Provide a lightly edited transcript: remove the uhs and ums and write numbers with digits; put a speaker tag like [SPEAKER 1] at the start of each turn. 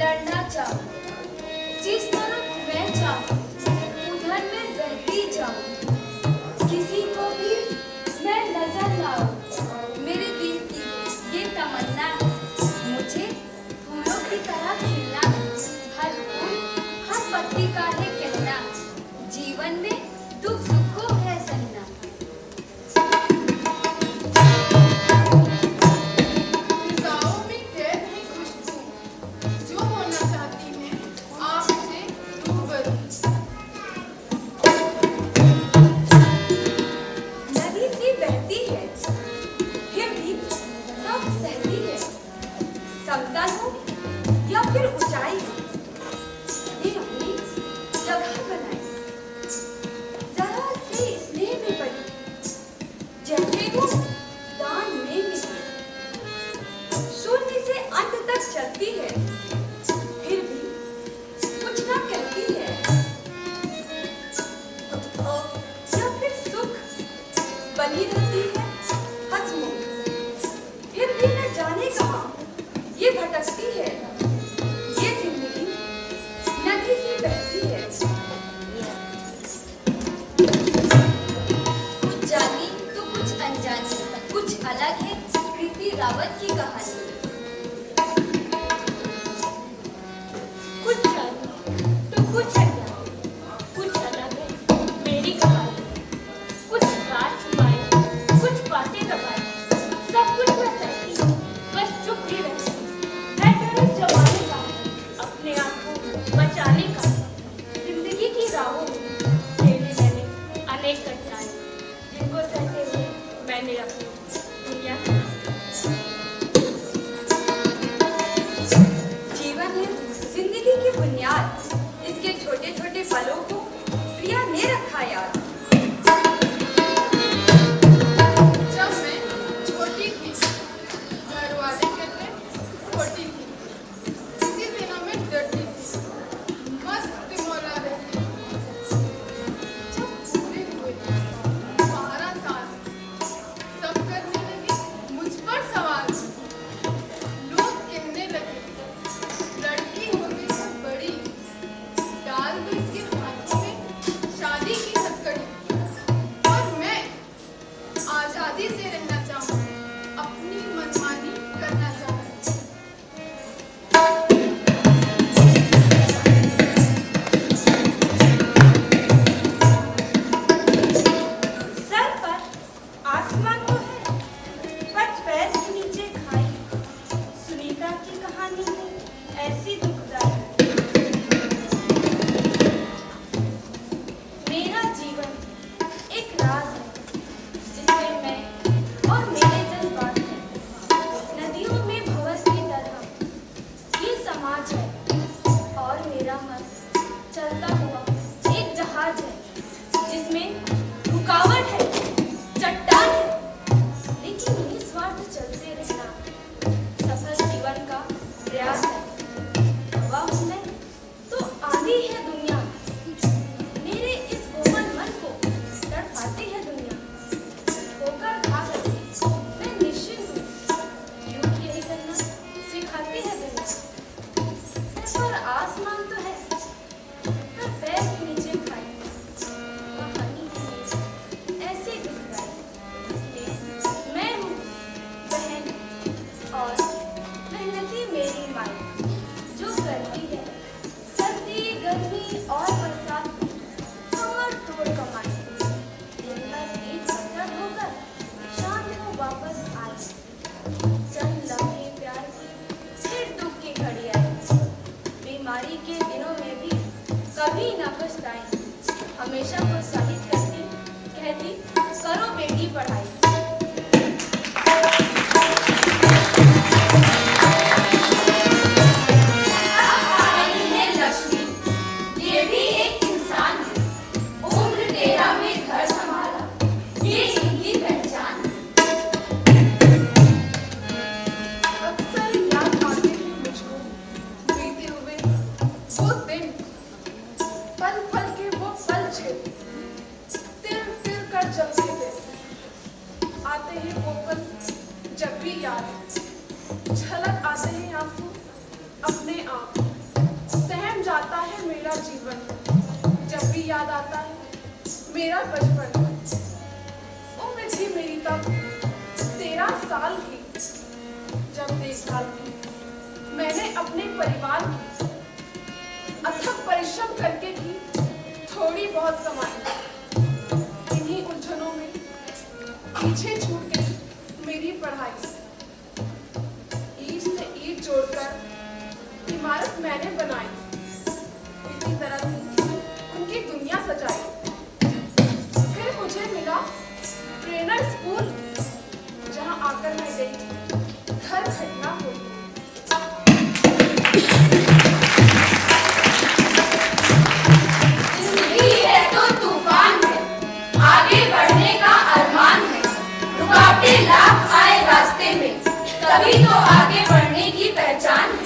[SPEAKER 1] लड़ना चाहूं, जिस तरफ मैं चाहूं उधर मैं बहती जाऊं, किसी को भी मैं नजर लाऊं। मेरे दिल की ये तमन्ना है, मुझे फूलों की तरह खिलना, हर फूल हर पत्ती का है कहना, जीवन में दुख सुख को है सहना। समतल हो या फिर ऊंचाई हो, ये अपनी जगह बनाए, जरा से स्नेह में पड़ी, जैसे वो दान में मिली, शून्य से अंत तक चलती है, फिर भी कुछ ना कहती है, या फिर सुख बनी रहती है हंसमुख, फिर भी न जाने कहां ये भटकती है, ये जिंदगी नदी से बहती है। कुछ जानी तो कुछ अनजानी, कुछ अलग है कृति रावत की कहानी।
[SPEAKER 2] कुछ जानी तो कुछ अनजानी, कुछ अलग है मेरी कहानी। कुछ बात छुपाई, कुछ बातें दबाई, सब कुछ मैं सहती हूँ, बस चुप ही रहती। जमाने का अपने आप को बचाने का, जिंदगी की राहों में झेली मैंने अनेक कठिनाई, जिनको सहते हुए मैंने अपनी दुनिया
[SPEAKER 1] जीवन है जिंदगी की बुनियाद, इसके छोटे छोटे पलों को प्रिया ने रखा याद।
[SPEAKER 3] जब मैं छोटी थी, घर वाले कहते छोटी थी, आजादी से रहना चाहूं, अपनी मनमानी करना चाहूं।
[SPEAKER 2] सर पर आसमान तो है, पर पैर के नीचे खाई। सुनीता की कहानी है ऐसी दुखदाई। मेरा जीवन एक राज है, जिसमें मैं और मेरे जज्बात हैं, नदियों में भंवर की तरह ये समाज है, और मेरा मन चलता हुआ एक जहाज है, जिसमें रुकावट है, चट्टान है, लेकिन निस्वार्थ चलते रहना सफल जीवन का प्रयास है। हवा हूं मैं तो आंधी है दुनिया, मेरे इस कोमल मन को तड़पाती है दुनिया। ठोकर खाकर मैं निश्चिंत हूँ, यूं यही करना सिखाती है दुनिया। पर आसमान तो है, पर पैर के नीचे खाई। कहानी है ऐसी दुखदाई, इसलिए मैं हूँ बहन और मेहनती मेरी माई, जो करती है सर्दी गर्मी और बरसात में कमर तोड़ कमाई। दिन भर पेट भर होकर शाम को वापस आई, चंद लम्हे प्यार की फिर दुख की घड़ी आई। बीमारी के दिनों में भी कभी न पछताई, हमेशा प्रोत्साहित करती, कहती करो बेटी पढ़ाई।
[SPEAKER 3] आते हैं वो पल जब भी याद, झलक आते हैं आंसू अपने आप। मेरा बचपन। उम्र थी मेरी तब 13 साल की, जब देखभाल की मैंने अपने परिवार की, अथक परिश्रम करके की थोड़ी बहुत कमाई। इन्हीं उलझनों में पीछे छूट गई मेरी पढ़ाई। ईंट से ईंट जोड़कर इमारत मैंने बनाई, इसी तरह से उनकी दुनिया सजाई। फिर मुझे मिला प्रेरणा स्कूल, जहां आकर मैं गई हर घटना को।
[SPEAKER 2] जिंदगी है तो तूफान है, आगे बढ़ने का अरमान है। रुकावटें लाख आए रास्ते में, तभी तो आगे बढ़ने की पहचान है।